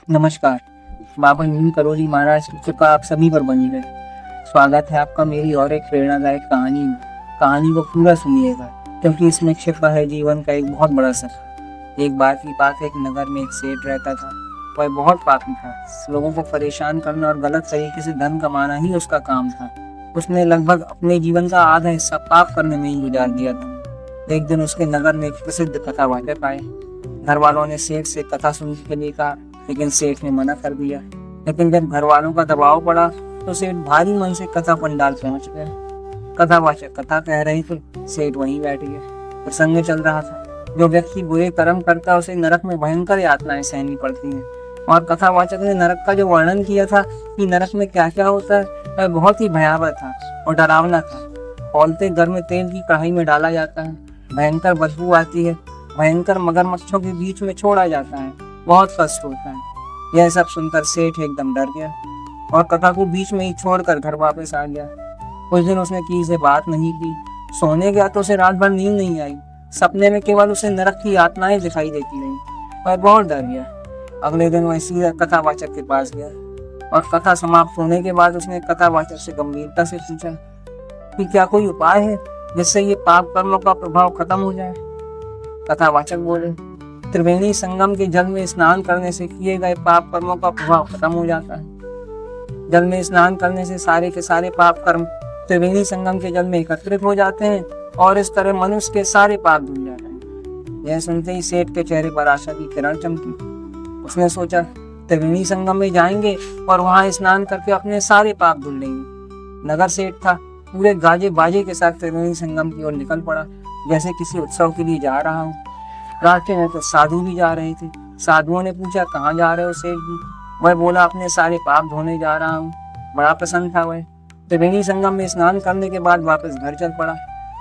नमस्कार। बाबा नीम करोली महाराज की कृपा आप सभी पर बनी रहे। स्वागत है आपका मेरी और एक प्रेरणादायक कहानी में। कहानी को पूरा सुनिएगा क्योंकि इसमें छिपा है जीवन का एक बहुत बड़ा सच। एक बार की बात है, एक नगर में एक सेठ रहता था। वह बहुत पापी था। लोगों को परेशान करना और गलत तरीके से धन कमाना ही उसका काम था। उसने लगभग अपने जीवन का आधा हिस्सा पाप करने में ही गुजार दिया था। एक दिन उसके नगर में एक प्रसिद्ध कथावाचक आए। घर वालों ने सेठ से कथा सुनने के लिए कहा, लेकिन सेठ ने मना कर दिया। लेकिन जब घर वालों का दबाव पड़ा तो सेठ भारी मन से कथा पंडाल पहुंच गया। कथावाचक कथा कह रहे थे, सेठ वहीं बैठ गया। प्रसंग चल रहा था। जो व्यक्ति बुरे कर्म करता है उसे नरक में भयंकर यातनाएं सहनी पड़ती हैं। और कथावाचक ने नरक का जो वर्णन किया था कि नरक में क्या क्या होता है, वह बहुत ही भयावह था और डरावना था। खौलते गर्म तेल की कढ़ाई में डाला जाता है, भयंकर बदबू आती है, भयंकर मगरमच्छों के बीच में छोड़ा जाता है, बहुत कष्ट होता है। यह सब सुनकर सेठ एकदम डर गया और कथा को बीच में ही छोड़कर घर वापस आ गया। उस दिन उसने किसी से बात नहीं की। सोने गया तो उसे रात भर नींद नहीं आई। सपने में केवल उसे नरक की यातनाएं दिखाई देती रही। वह बहुत डर गया। अगले दिन वह सीधा कथावाचक के पास गया और कथा समाप्त होने के बाद उसने कथावाचक से गंभीरता से पूछा कि क्या कोई उपाय है जिससे ये पाप कर्मों का प्रभाव खत्म हो जाए। कथावाचक बोले, त्रिवेणी संगम के जल में स्नान करने से किए गए पाप कर्मों का प्रभाव खत्म हो जाता है। जल में स्नान करने से सारे के सारे पाप कर्म त्रिवेणी संगम के जल में एकत्रित हो जाते हैं और इस तरह मनुष्य के सारे पाप धुल जाते हैं। यह सुनते ही सेठ के चेहरे पर आशा की किरण चमकी। उसने सोचा, त्रिवेणी संगम में जाएंगे और वहां स्नान करके अपने सारे पाप धुल लेंगे। नगर सेठ था, पूरे गाजे बाजे के साथ त्रिवेणी संगम की ओर निकल पड़ा, जैसे किसी उत्सव के लिए जा रहा हूँ। रास्ते में तो साधु भी जा रहे थे। साधुओं ने पूछा, कहाँ जा रहे हो सेठ जी? वह बोला, अपने सारे पाप धोने जा रहा हूँ। बड़ा प्रसन्न था वह। त्रिवेणी संगम में स्नान करने के बाद वापस घर चल पड़ा।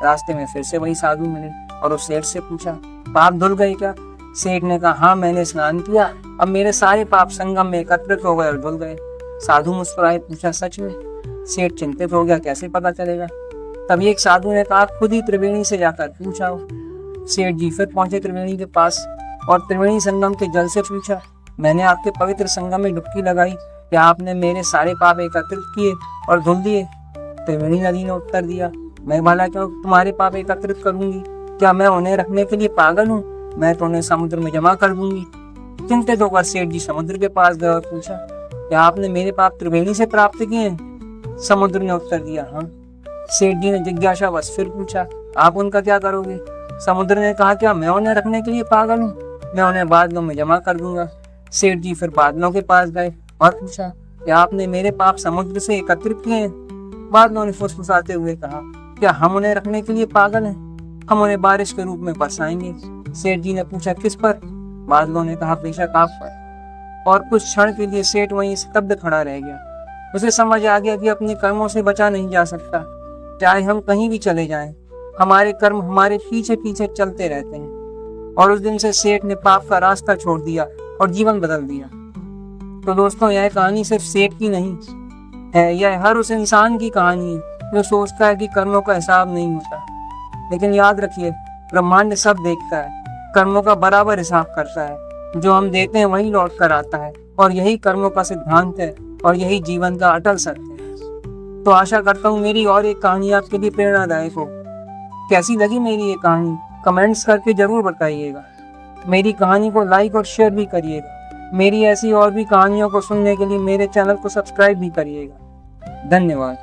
रास्ते में फिर से वही साधु मिले और उस सेठ से पूछा, पाप धुल गए क्या? सेठ ने कहा, हाँ मैंने स्नान किया, अब मेरे सारे पाप संगम में एकत्रित हो गए और धुल गए। साधु मुस्कुराए, पूछा, सच में? सेठ चिंतित हो गया, कैसे पता चलेगा? तभी एक साधु ने कहा, खुद ही त्रिवेणी से जाकर पूछा। सेठ जी फिर पहुंचे त्रिवेणी के पास और त्रिवेणी संगम के जल से पूछा, मैंने आपके पवित्र संगम में डुबकी लगाई, क्या आपने मेरे सारे पाप एकत्रित किए और धुल दिए? त्रिवेणी नदी ने उत्तर दिया, मैं भला क्यों तुम्हारे पाप एकत्रित करूंगी? क्या मैं उन्हें रखने के लिए पागल हूँ? मैं तो उन्हें समुद्र में जमा कर दूंगी। चिंतित होकर सेठ जी समुद्र के पास गए और पूछा, क्या आपने मेरे पाप त्रिवेणी से प्राप्त किए हैं? समुद्र ने उत्तर दिया, हाँ। सेठ जी ने जिज्ञासावश फिर पूछा, आप उनका क्या करोगे? समुद्र ने कहा, क्या मैं उन्हें रखने के लिए पागल हूँ? मैं उन्हें बादलों में जमा कर दूंगा। सेठ जी फिर बादलों के पास गए और पूछा, क्या आपने मेरे पाप समुद्र से एकत्रित किए हैं? बादलों ने फुसफुसाते हुए कहा, क्या हम उन्हें रखने के लिए पागल हैं? हम उन्हें बारिश के रूप में बरसाएंगे। सेठ जी ने पूछा, किस पर? बादलों ने कहा, बेशक आप पर। और कुछ क्षण के लिए सेठ वहीं स्तब्ध खड़ा रह गया। उसे समझ आ गया कि अपने कर्मों से बचा नहीं जा सकता। चाहे हम कहीं भी चले जाएं, हमारे कर्म हमारे पीछे पीछे चलते रहते हैं। और उस दिन से सेठ ने पाप का रास्ता छोड़ दिया और जीवन बदल दिया। तो दोस्तों, यह कहानी सिर्फ सेठ की नहीं है, यह हर उस इंसान की कहानी है जो सोचता है कि कर्मों का हिसाब नहीं होता। लेकिन याद रखिए, ब्रह्मांड सब देखता है, कर्मों का बराबर हिसाब करता है। जो हम देते हैं वही लौट कर आता है और यही कर्मों का सिद्धांत है और यही जीवन का अटल सत्य है। तो आशा करता हूँ मेरी और एक कहानी आपके लिए प्रेरणादायक हो। कैसी लगी मेरी ये कहानी कमेंट्स करके जरूर बताइएगा। मेरी कहानी को लाइक और शेयर भी करिएगा। मेरी ऐसी और भी कहानियों को सुनने के लिए मेरे चैनल को सब्सक्राइब भी करिएगा। धन्यवाद।